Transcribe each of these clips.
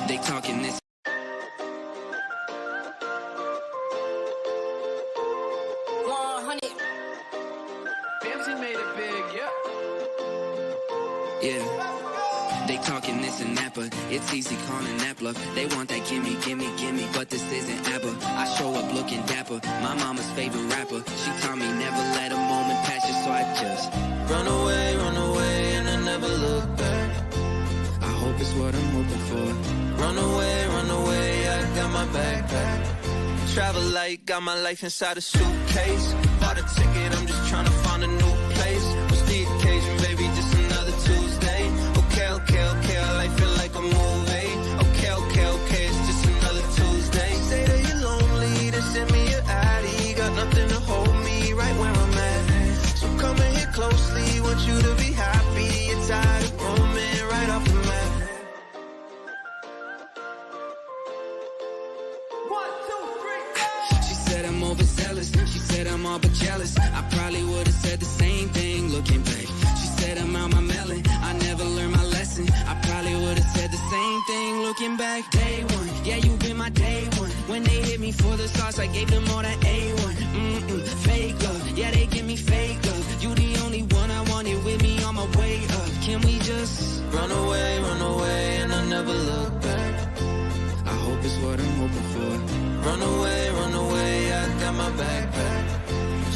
They talking this. Yeah, they talking this and that, but it's easy calling that bluff. They want that gimme, gimme, gimme, but this isn't ABBA. I show up looking dapper, my mama's favorite rapper. She taught me never let a moment pass you, so I just run away, and I never look back. I hope it's what I'm hoping for. Run away, I got my backpack. Travel light, got my life inside a suitcase. Bought a ticket, I'm just trying to find a new place. What's the occasion, baby? Just another Tuesday. Okay, life feel like a movie. Okay, it's just another Tuesday. Say that you're lonely, then send me your ID. Got nothing to hold me right where I'm at. So come and hit closely, want you to be happy. You're tired of roaming right off the map. She said I'm overzealous, she said I'm all but jealous. I probably would've said the same thing looking back. She said I'm out my melon, I never learned my lesson. I probably would've said the same thing looking back. Day one, yeah, you been my day one. When they hit me for the sauce, I gave them all that A1. Fake love, yeah, they give me fake love. You the only one I wanted with me on my way up. Can we just run away, and I never look back. I hope it's what I'm hoping for. Run away, I got my backpack.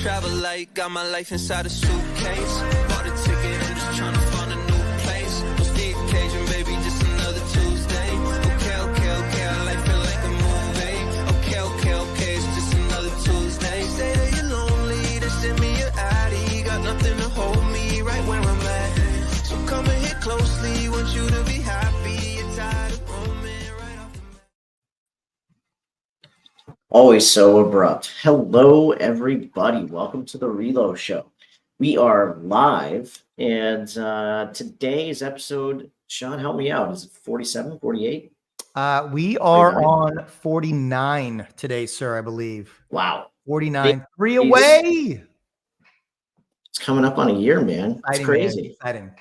Travel light, got my life inside a suitcase. Bought a ticket, I'm just trying to find a new place. What's the occasion, baby? Just another Tuesday. Okay, our life feel like a movie. Okay, it's just another Tuesday. Say that you're lonely, then send me your ID. Got nothing to hold me right where I'm at. So come and hit closely, want you to be happy. You're tired of roaming right off the map. Always so abrupt. Hello, everybody. Welcome to the Reload Show. We are live, and today's episode, Sean, help me out. Is it 47, 48? We are 49? on 49 today, sir, I believe. Wow. 49. 3 away. It's coming up on a year, man. It's Exciting, crazy. man. Exciting.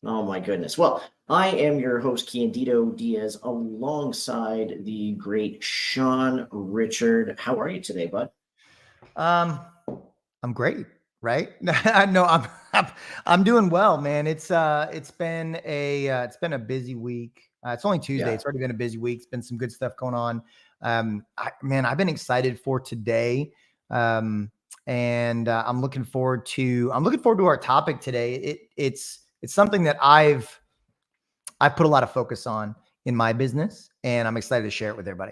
Oh, my goodness. Well, I am your host, Candido Diaz, alongside the great Sean Richard. How are you today, bud? I'm great, right? No, I'm doing well, man. It's been a busy week. It's only Tuesday. Yeah. It's already been a busy week. It's been some good stuff going on. I've been excited for today. And I'm looking forward to our topic today. It's something that I've put a lot of focus on in my business, and I'm excited to share it with everybody.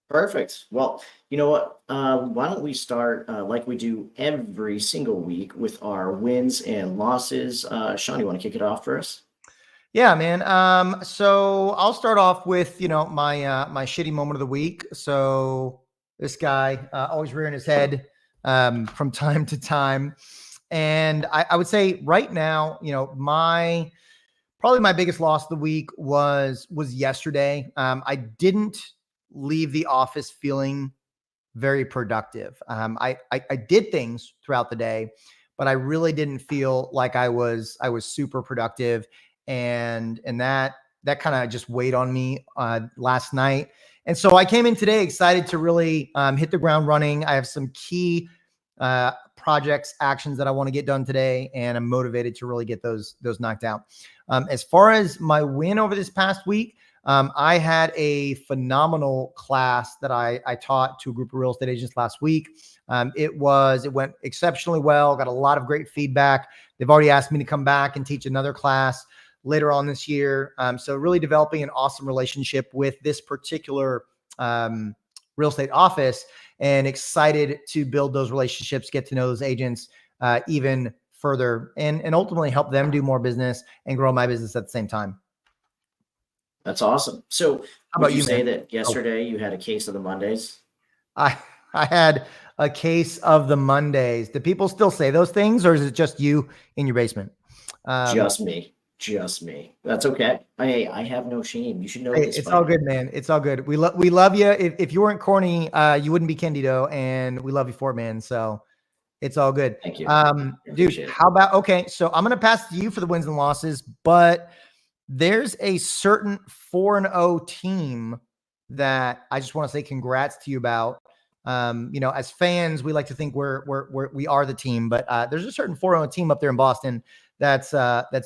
Perfect. Well, you know what? Why don't we start like we do every single week with our wins and losses? Sean, you want to kick it off for us? Yeah, man. So I'll start off with, my shitty moment of the week. So this guy always rearing his head from time to time. And I would say right now, probably my biggest loss of the week was yesterday. I didn't leave the office feeling very productive. I did things throughout the day, but I really didn't feel like I was super productive. And that kind of just weighed on me last night. And so I came in today excited to really hit the ground running. I have some key projects, actions that I want to get done today, and I'm motivated to really get those knocked out. As far as my win over this past week, I had a phenomenal class that I taught to a group of real estate agents last week. It went exceptionally well. Got a lot of great feedback. They've already asked me to come back and teach another class later on this year. So really developing an awesome relationship with this particular real estate office, and excited to build those relationships, get to know those agents even further, and ultimately help them do more business and grow my business at the same time. That's awesome. So How about you, say man? that yesterday you had a case of the Mondays? I had a case of the Mondays. Do people still say those things, or is it just you in your basement? Just me. That's okay. I have no shame. You should know this. It's all good, man. It's all good. We love you. If you weren't corny, you wouldn't be Candido, and we love you for it, man. So it's all good. Thank you. Dude, how about, okay, so I'm going to pass to you for the wins and losses, but there's a certain 4-0 team that I just want to say congrats to you about. As fans, we like to think we are the team, but there's a certain 4-0 team up there in Boston that's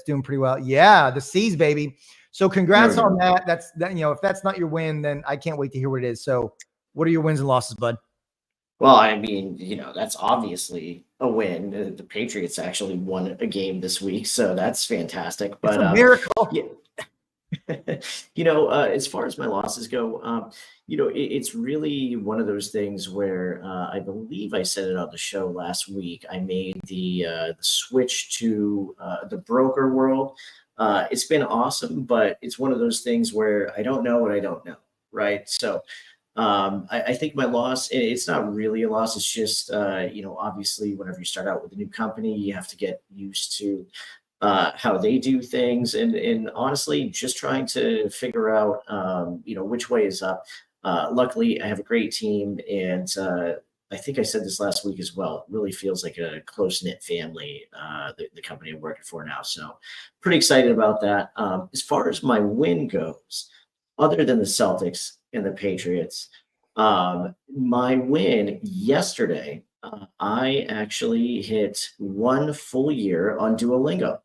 doing pretty well. Yeah, the C's, baby. So congrats on that. If that's not your win, then I can't wait to hear what it is. So what are your wins and losses, bud? Well, I mean, that's obviously a win. The Patriots actually won a game this week, so that's fantastic. But it's a miracle. Yeah. As far as my losses go, it's really one of those things where I believe I said it on the show last week. I made the switch to the broker world. It's been awesome, but it's one of those things where I don't know what I don't know, right? So I think my loss, it's not really a loss. It's just, obviously whenever you start out with a new company, you have to get used to how they do things, and honestly, just trying to figure out, which way is up. Luckily, I have a great team, and I think I said this last week as well. It really feels like a close knit family. The company I'm working for now, so pretty excited about that. As far as my win goes, other than the Celtics and the Patriots, my win yesterday, I actually hit 1 full year on Duolingo.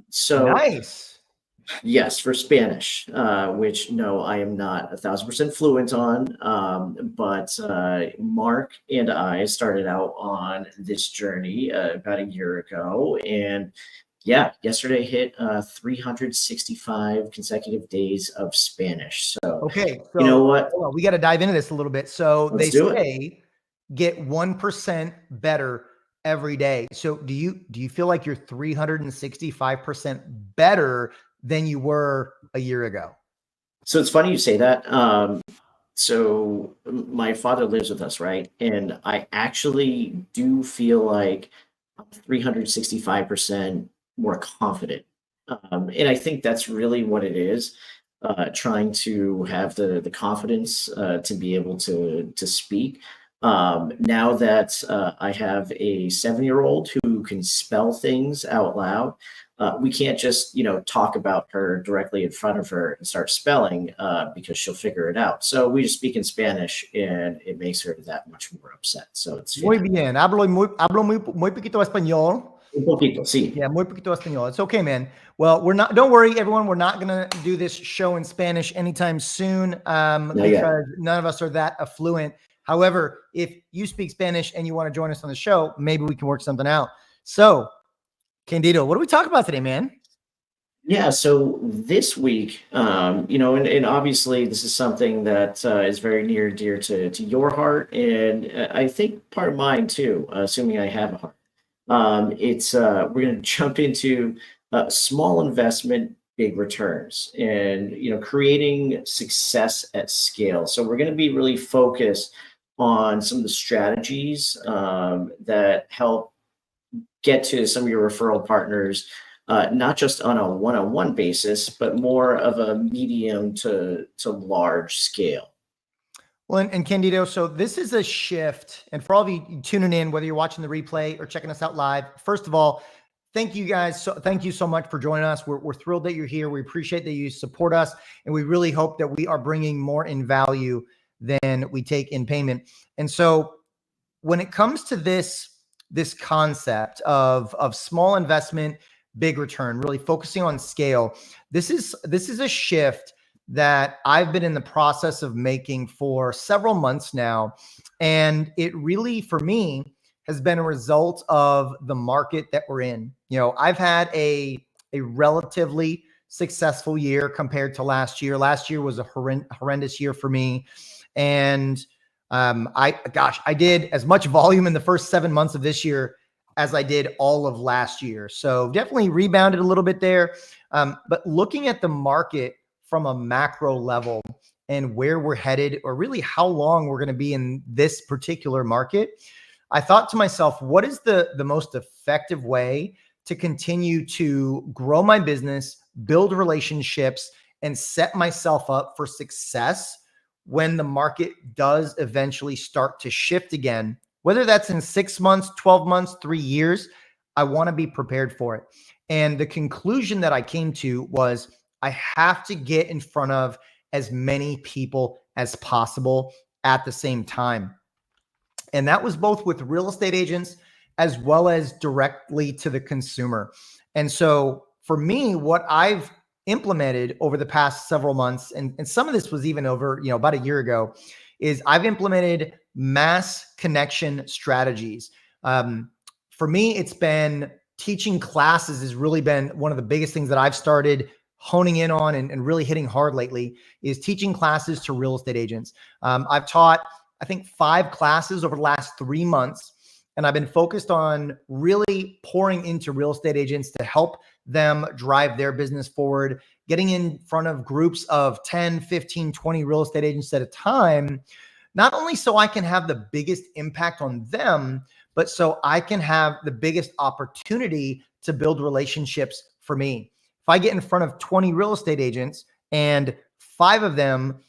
So Nice. yes, for Spanish, which no, I am not 1,000% fluent on. But Mark and I started out on this journey about a year ago, and yeah, yesterday hit 365 consecutive days of Spanish. So Okay, so you know what? hold on, we got to dive into this a little bit. So Let's they do it. say get 1% better every day. So do you feel like you're 365% better than you were a year ago? So it's funny you say that. So my father lives with us, right? And I actually do feel like I'm 365% more confident. And I think that's really what it is. Trying to have the confidence to be able to speak. Now that I have a 7-year-old who can spell things out loud, we can't just talk about her directly in front of her and start spelling because she'll figure it out. So we just speak in Spanish, and it makes her that much more upset. So it's Muy bien. Hablo muy poquito español. un poquito, sí. Yeah, muy poquito español. It's okay, man. Well, don't worry, everyone. We're not going to do this show in Spanish anytime soon because none of us are that affluent. However, if you speak Spanish and you want to join us on the show, maybe we can work something out. So, Candido, what do we talk about today, man? Yeah, so this week, and obviously this is something that is very near and dear to your heart, and I think part of mine too, assuming I have a heart. We're going to jump into small investment, big returns, and creating success at scale. So we're going to be really focused on some of the strategies that help get to some of your referral partners, not just on a one-on-one basis, but more of a medium to large scale. Well, and Candido, so this is a shift. And for all of you tuning in, whether you're watching the replay or checking us out live, first of all, thank you guys. Thank you so much for joining us. We're thrilled that you're here. We appreciate that you support us. And we really hope that we are bringing more in value than we take in payment. And so when it comes to this concept of small investment, big return, really focusing on scale, this is a shift that I've been in the process of making for several months now. And it really, for me, has been a result of the market that we're in. I've had a relatively successful year compared to last year. Last year was a horrendous year for me. And I did as much volume in the first 7 months of this year as I did all of last year. So definitely rebounded a little bit there. But looking at the market from a macro level and where we're headed, or really how long we're going to be in this particular market, I thought to myself, what is the most effective way to continue to grow my business, build relationships, and set myself up for success when the market does eventually start to shift again, whether that's in 6 months, 12 months, 3 years. I want to be prepared for it. And the conclusion that I came to was I have to get in front of as many people as possible at the same time. And that was both with real estate agents as well as directly to the consumer. And so for me, what I've implemented over the past several months, and some of this was even over, about a year ago, is I've implemented mass connection strategies. For me, it's been teaching classes has really been one of the biggest things that I've started honing in on and really hitting hard lately is teaching classes to real estate agents. I've taught, I think, 5 classes over the last 3 months, and I've been focused on really pouring into real estate agents to help them drive their business forward, getting in front of groups of 10, 15, 20 real estate agents at a time, not only so I can have the biggest impact on them, but so I can have the biggest opportunity to build relationships for me. If I get in front of 20 real estate agents and 5 of them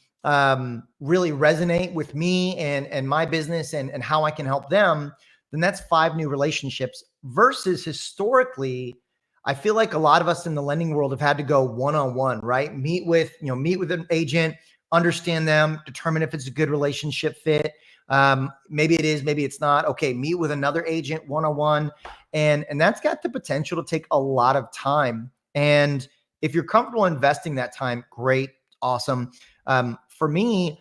really resonate with me and my business and how I can help them, then that's 5 new relationships versus historically, I feel like a lot of us in the lending world have had to go one-on-one, right? Meet with an agent, understand them, determine if it's a good relationship fit. Maybe it is, maybe it's not. Okay, meet with another agent one-on-one. And that's got the potential to take a lot of time. And if you're comfortable investing that time, great, awesome. For me,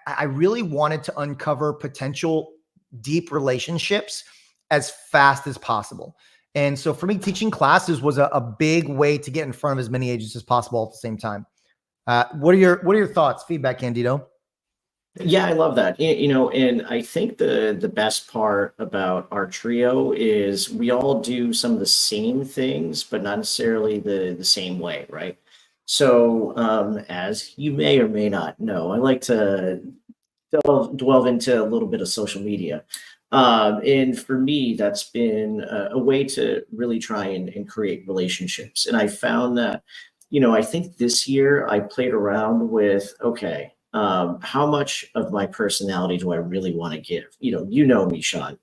I really wanted to uncover potential deep relationships as fast as possible. And so for me, teaching classes was a big way to get in front of as many agents as possible at the same time. What are your thoughts, feedback, Candido? Yeah, I love that. And I think the best part about our trio is we all do some of the same things, but not necessarily the same way, right? So, as you may or may not know, I like to delve into a little bit of social media. And for me, that's been a way to really try and create relationships. And I found that, I think this year I played around with, okay, how much of my personality do I really want to give? You know me, Sean.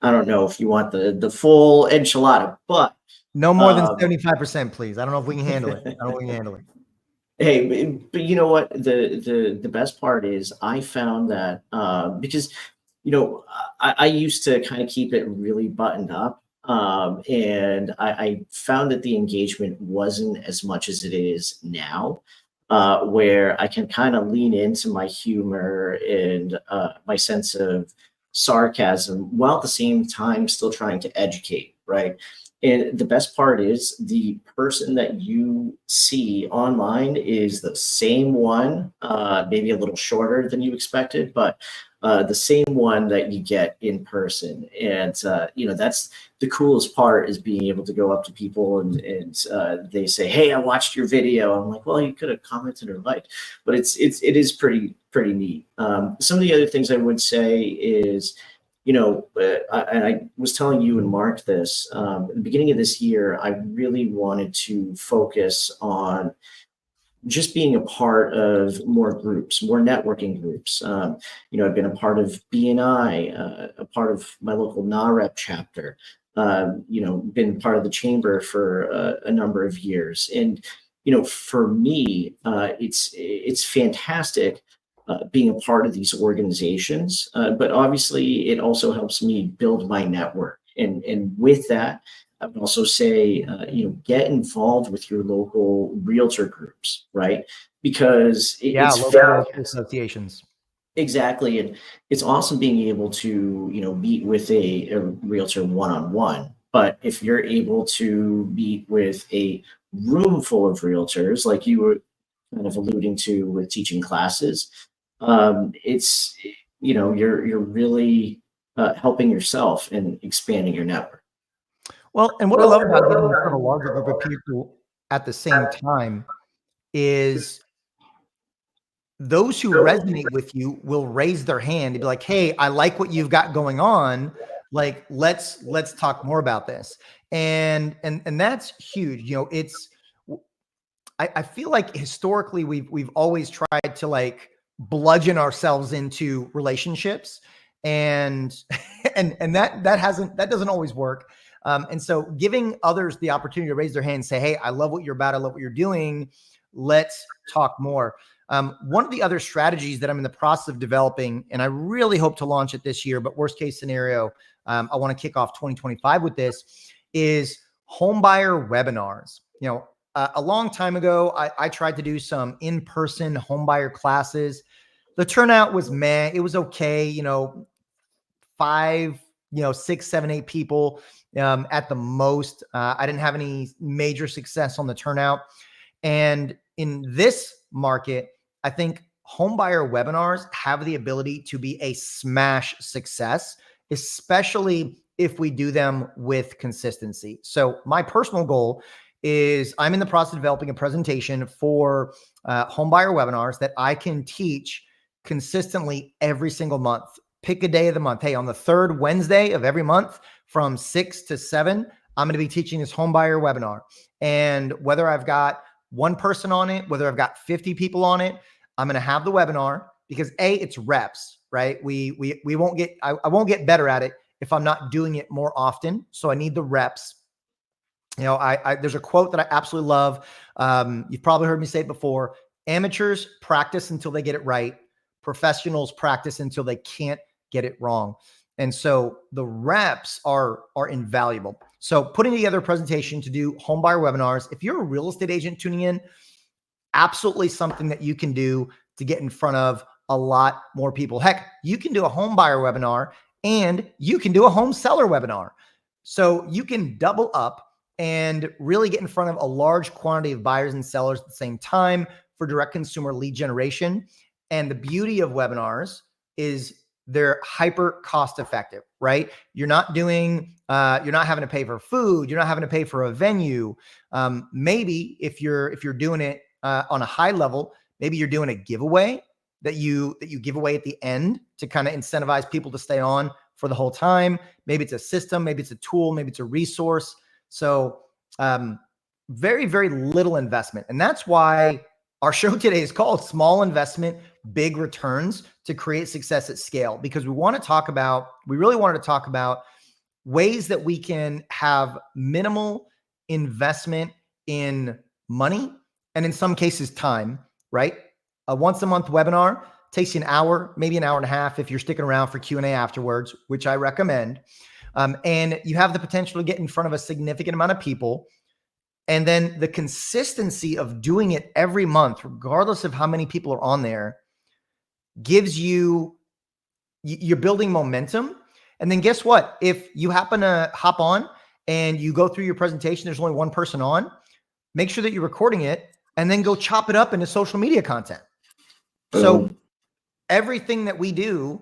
I don't know if you want the full enchilada, but no more than 75%, please. I don't know if we can handle it. I don't know if we can handle it. Hey, but you know what? The best part is I found that because I used to kind of keep it really buttoned up, and I found that the engagement wasn't as much as it is now. Where I can kind of lean into my humor and my sense of sarcasm while at the same time still trying to educate, right? And the best part is the person that you see online is the same one, maybe a little shorter than you expected, but the same one that you get in person. And, that's the coolest part is being able to go up to people and they say, hey, I watched your video. I'm like, well, you could have commented or liked, but it is pretty neat. Some of the other things I would say is, I was telling you and Mark this, at the beginning of this year, I really wanted to focus on just being a part of more groups, more networking groups. I've been a part of BNI, a part of my local NAREP chapter, been part of the chamber for a number of years. And, for me, it's fantastic being a part of these organizations, but obviously it also helps me build my network. And with that, I would also say, get involved with your local realtor groups, right? Because local associations. Exactly. And it's awesome being able to, meet with a realtor one-on-one. But if you're able to meet with a room full of realtors, like you were kind of alluding to with teaching classes, it's, you're really helping yourself and expanding your network. Well, and what I love about getting in front of a larger group of people at the same time is those who resonate with you will raise their hand and be like, hey, I like what you've got going on. Like, let's talk more about this. And that's huge. I feel like historically we've always tried to like bludgeon ourselves into relationships and that doesn't always work. And so giving others the opportunity to raise their hand and say, hey, I love what you're about. I love what you're doing. Let's talk more. One of the other strategies that I'm in the process of developing, and I really hope to launch it this year, but worst case scenario, I want to kick off 2025 with this, is homebuyer webinars. A long time ago, I tried to do some in-person homebuyer classes. The turnout was meh. It was okay. 5, 6, 7, 8 people at the most. I didn't have any major success on the turnout. And in this market, I think homebuyer webinars have the ability to be a smash success, especially if we do them with consistency. So my personal goal is I'm in the process of developing a presentation for homebuyer webinars that I can teach consistently every single month. Pick a day of the month. Hey, on the 3rd Wednesday of every month from 6 to 7, I'm going to be teaching this homebuyer webinar. And whether I've got one person on it, whether I've got 50 people on it, I'm going to have the webinar because it's reps, right? We won't get, I won't get better at it if I'm not doing it more often. So I need the reps. There's a quote that I absolutely love. You've probably heard me say it before. Amateurs practice until they get it right. Professionals practice until they can't get it wrong. And so the reps are invaluable. So putting together a presentation to do homebuyer webinars, if you're a real estate agent tuning in, absolutely something that you can do to get in front of a lot more people. Heck, you can do a homebuyer webinar and you can do a home seller webinar. So you can double up and really get in front of a large quantity of buyers and sellers at the same time for direct consumer lead generation. And the beauty of webinars is they're hyper cost effective, right? You're not having to pay for food. You're not having to pay for a venue. Maybe if you're doing it on a high level, maybe you're doing a giveaway that you give away at the end to kind of incentivize people to stay on for the whole time. Maybe it's a system, maybe it's a tool, maybe it's a resource. So very, very little investment. And that's why our show today is called Small Investment, Big Returns to Create Success at Scale, because we really wanted to talk about ways that we can have minimal investment in money and in some cases time, right? A once a month webinar takes you an hour, maybe an hour and a half if you're sticking around for Q&A afterwards, which I recommend. And you have the potential to get in front of a significant amount of people. And then the consistency of doing it every month, regardless of how many people are on there, gives you're building momentum. And then guess what? If you happen to hop on and you go through your presentation, there's only one person on, make sure that you're recording it and then go chop it up into social media content. So everything that we do,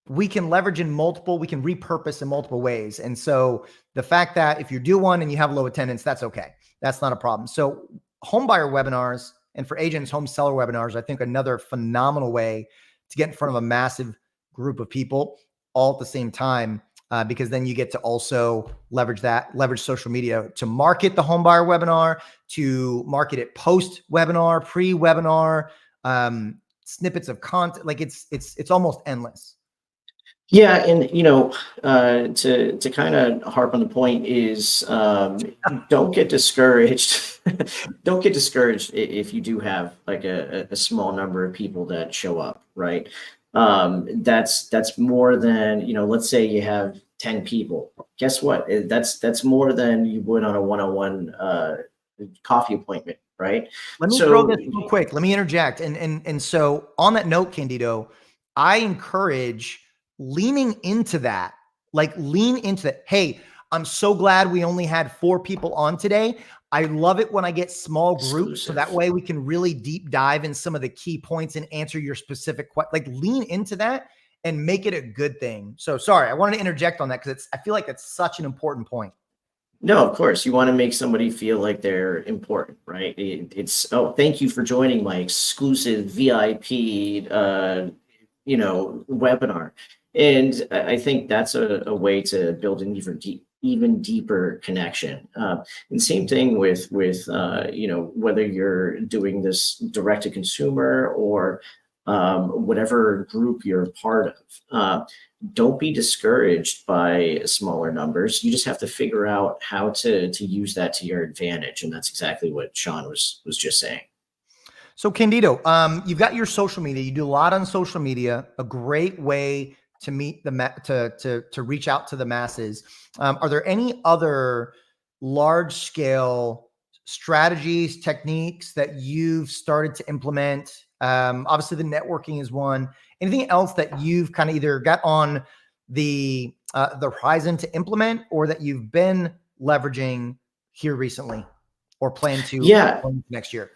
we can leverage we can repurpose in multiple ways. And so the fact that if you do one and you have low attendance, that's okay. That's not a problem. So homebuyer webinars, and for agents, home seller webinars, I think another phenomenal way to get in front of a massive group of people all at the same time, because then you get to also leverage social media to market the homebuyer webinar, to market it post-webinar, pre-webinar, snippets of content. Like it's almost endless. Yeah, and to kind of harp on the point is don't get discouraged. Don't get discouraged if you do have like a small number of people that show up, right? That's more than, let's say you have 10 people. Guess what? That's more than you would on a one-on-one coffee appointment, right? Let me throw this real quick. Let me interject. And so on that note, Candido, I encourage leaning into that. Lean into it. Hey, I'm so glad we only had 4 people on today. I love it when I get small groups, so that way we can really deep dive in some of the key points and answer your specific questions. Lean into that and make it a good thing. So sorry, I wanted to interject on that because I feel like it's such an important point. No, of course, you want to make somebody feel like they're important, right? Thank you for joining my exclusive VIP, webinar. And I think that's a way to build an even deeper connection. And same thing with whether you're doing this direct to consumer or whatever group you're a part of. Don't be discouraged by smaller numbers. You just have to figure out how to use that to your advantage, and that's exactly what Sean was just saying. So Candido, you've got your social media. You do a lot on social media. A great way to meet to reach out to the masses. Are there any other large scale strategies, techniques that you've started to implement? Obviously, the networking is one. Anything else that you've kind of either got on the horizon to implement, or that you've been leveraging here recently, or plan to next year?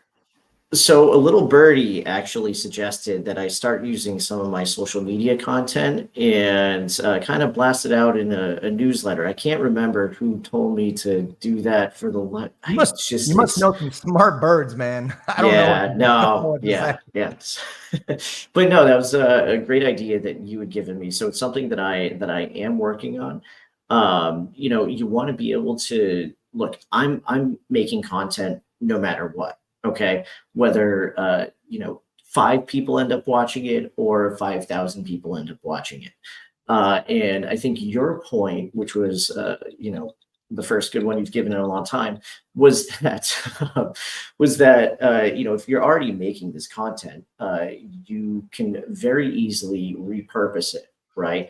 So a little birdie actually suggested that I start using some of my social media content and kind of blast it out in a newsletter. I can't remember who told me to do that for the. You must know some smart birds, man. I don't know. Yeah. But no, that was a great idea that you had given me. So it's something that I am working on. You want to be able to look. I'm making content no matter what. Okay, whether 5 people end up watching it or 5,000 people end up watching it, and I think your point, which was the first good one you've given in a long time, was that if you're already making this content, you can very easily repurpose it, right?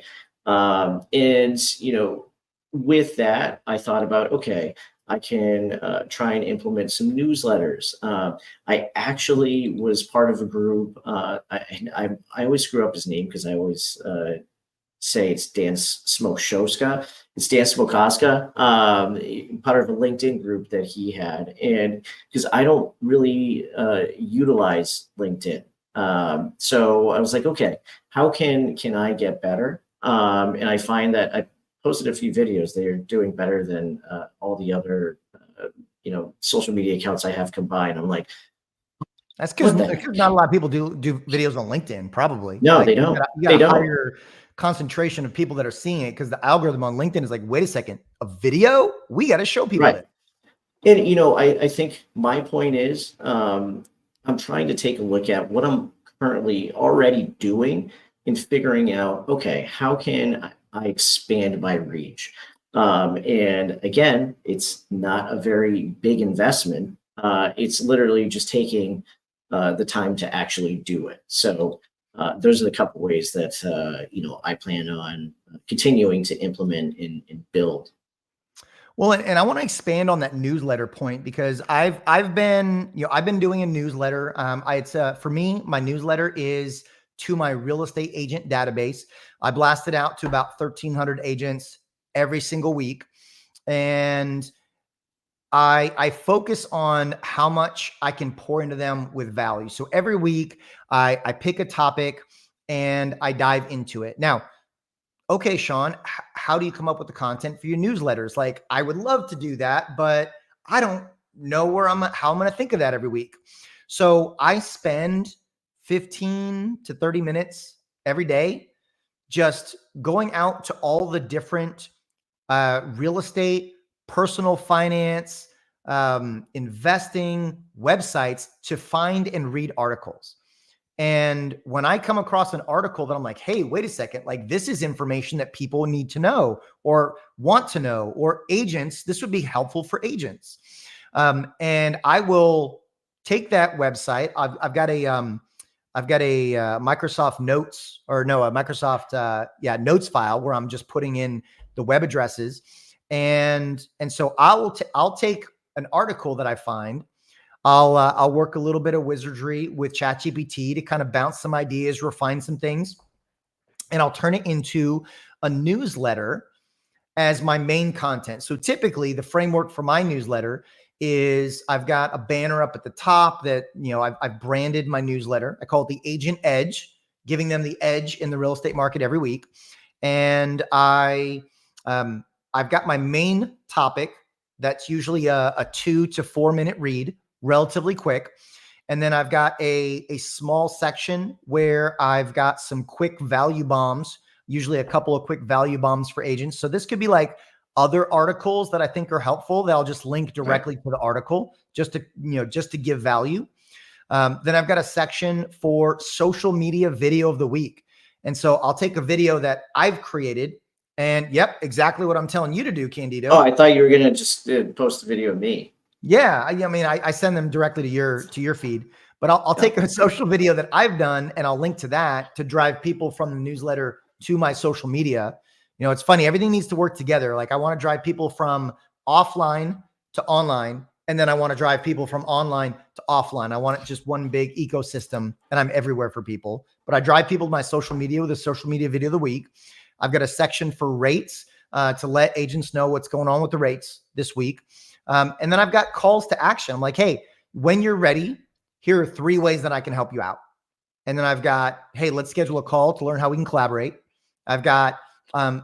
With that, I thought about, okay, I can try and implement some newsletters. I actually was part of a group. I always screw up his name because I always say it's Dan Smokoska. It's Dan Smokoska, part of a LinkedIn group that he had. And because I don't really utilize LinkedIn. So I was like, okay, how can I get better? And I find that I posted a few videos. They're doing better than all the other, social media accounts I have combined. I'm like, that's because not a lot of people do videos on LinkedIn. Probably. No, they don't. You got a higher concentration of people that are seeing it, because the algorithm on LinkedIn is like, wait a second, a video? We got to show people it. And I think my point is, I'm trying to take a look at what I'm currently already doing and figuring out, okay, how can I expand my reach? And again, it's not a very big investment. It's literally just taking the time to actually do it. So those are the couple ways that I plan on continuing to implement and build. Well, and I want to expand on that newsletter point, because I've been doing a newsletter. It's for me, my newsletter is to my real estate agent database. I blast it out to about 1,300 agents every single week. And I focus on how much I can pour into them with value. So every week I pick a topic and I dive into it. Now, okay, Sean, how do you come up with the content for your newsletters? Like, I would love to do that, but I don't know how I'm going to think of that every week. So I spend 15 to 30 minutes every day just going out to all the different real estate, personal finance, investing websites to find and read articles. And when I come across an article that I'm like, hey, wait a second, like this is information that people need to know or want to know, or agents, this would be helpful for agents. And I will take that website. I've got a Microsoft Notes, a Microsoft Notes file where I'm just putting in the web addresses. And so I'll take an article that I find. I'll work a little bit of wizardry with ChatGPT to kind of bounce some ideas, refine some things, and I'll turn it into a newsletter as my main content. So typically the framework for my newsletter is I've got a banner up at the top that, I've branded my newsletter. I call it the Agent Edge, giving them the edge in the real estate market every week. And I've got my main topic. That's usually a 2 to 4 minute read, relatively quick. And then I've got a small section where I've got some quick value bombs, usually a couple of quick value bombs for agents. So this could be like other articles that I think are helpful that I'll just link directly to the article just to give value. Then I've got a section for social media video of the week. And so I'll take a video that I've created and yep, exactly what I'm telling you to do, Candido. Oh, I thought you were going to just post a video of me. Yeah. I mean, I send them directly to your feed, but I'll take a social video that I've done and I'll link to that to drive people from the newsletter to my social media. You know, it's funny. Everything needs to work together. Like I want to drive people from offline to online. And then I want to drive people from online to offline. I want it just one big ecosystem and I'm everywhere for people. But I drive people to my social media with a social media video of the week. I've got a section for rates to let agents know what's going on with the rates this week. And then I've got calls to action. I'm like, hey, when you're ready, here are 3 ways that I can help you out. And then I've got, hey, let's schedule a call to learn how we can collaborate. I've got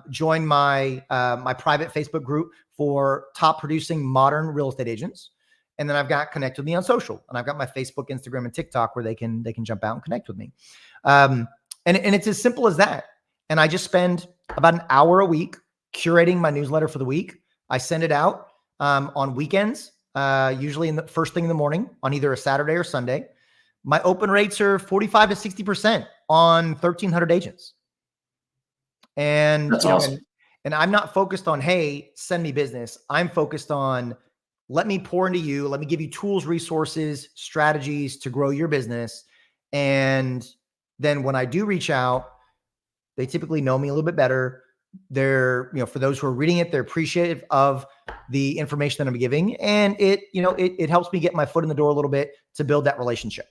join my my private Facebook group for top producing modern real estate agents. And then I've got connect with me on social, and I've got my Facebook, Instagram, and TikTok where they can jump out and connect with me. And it's as simple as that. And I just spend about an hour a week curating my newsletter for the week. I send it out on weekends, usually in the first thing in the morning on either a Saturday or Sunday. My open rates are 45 to 60% on 1,300 agents. And that's awesome. And I'm not focused on, hey, send me business. I'm focused on, let me pour into you. Let me give you tools, resources, strategies to grow your business. And then when I do reach out, they typically know me a little bit better. They're, for those who are reading it, they're appreciative of the information that I'm giving. And it helps me get my foot in the door a little bit to build that relationship.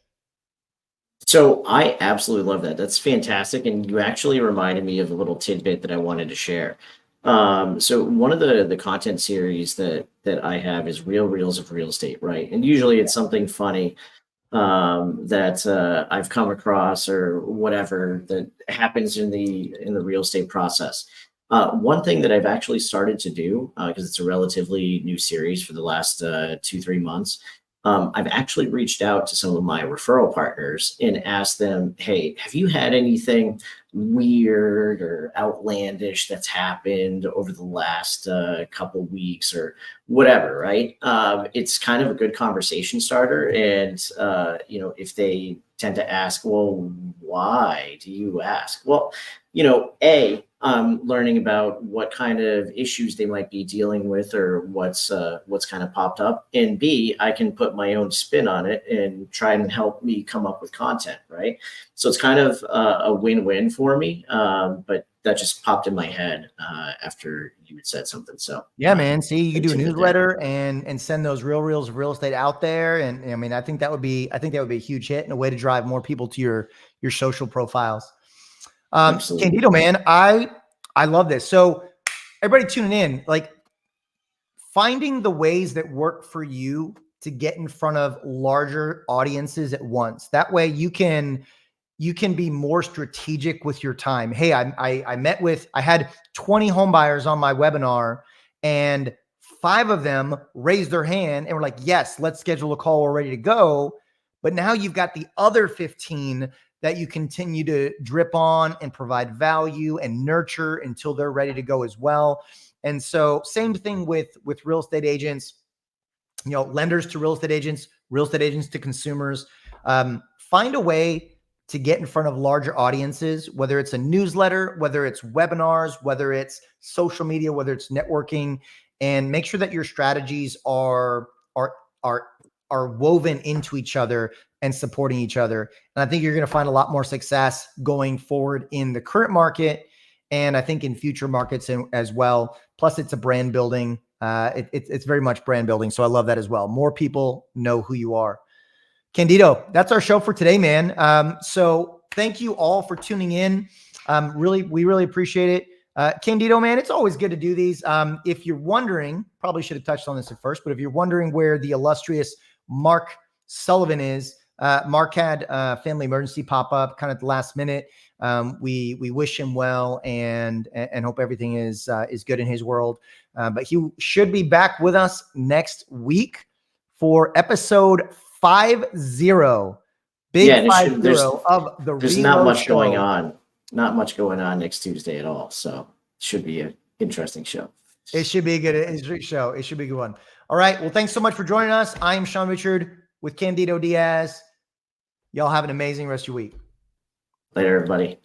So I absolutely love that. That's fantastic. And you actually reminded me of a little tidbit that I wanted to share. So one of the content series that I have is Real Reels of Real Estate, right? And usually it's something funny that I've come across or whatever that happens in the real estate process. One thing that I've actually started to do, because it's a relatively new series for the last 2-3 months, I've actually reached out to some of my referral partners and asked them, hey, have you had anything weird or outlandish that's happened over the last couple weeks or whatever, right? It's kind of a good conversation starter. And, if they tend to ask, well, why do you ask? Well, I'm learning about what kind of issues they might be dealing with or what's kind of popped up. And B, I can put my own spin on it and try and help me come up with content, right? So it's kind of a win-win for me. But that just popped in my head after you had said something. So yeah, man. See, you can do a newsletter and send those real reels of real estate out there. And I mean, I think that would be a huge hit and a way to drive more people to your social profiles. Candido, man, I love this. So everybody tuning in, like finding the ways that work for you to get in front of larger audiences at once. That way you can be more strategic with your time. Hey, I had 20 home buyers on my webinar and 5 of them raised their hand and were like, yes, let's schedule a call. We're ready to go. But now you've got the other 15 that you continue to drip on and provide value and nurture until they're ready to go as well. And so same thing with real estate agents, lenders to real estate agents to consumers. Find a way to get in front of larger audiences, whether it's a newsletter, whether it's webinars, whether it's social media, whether it's networking, and make sure that your strategies are woven into each other and supporting each other. And I think you're going to find a lot more success going forward in the current market. And I think in future markets as well. Plus it's a brand building. It's very much brand building. So I love that as well. More people know who you are. Candido, that's our show for today, man. So thank you all for tuning in. We really appreciate it. Candido, man, it's always good to do these. If you're wondering, probably should have touched on this at first, but if you're wondering where the illustrious Mark Sullivan is, Mark had a family emergency pop up kind of at the last minute. We wish him well and hope everything is good in his world. But he should be back with us next week for episode 50. Big 50 of the Reload There's not much show. going on. Not much going on next Tuesday at all. So it should be an interesting show. It should be a good show. It should be a good one. All right. Well, thanks so much for joining us. I am Sean Richard with Candido Diaz. Y'all have an amazing rest of your week. Later, everybody.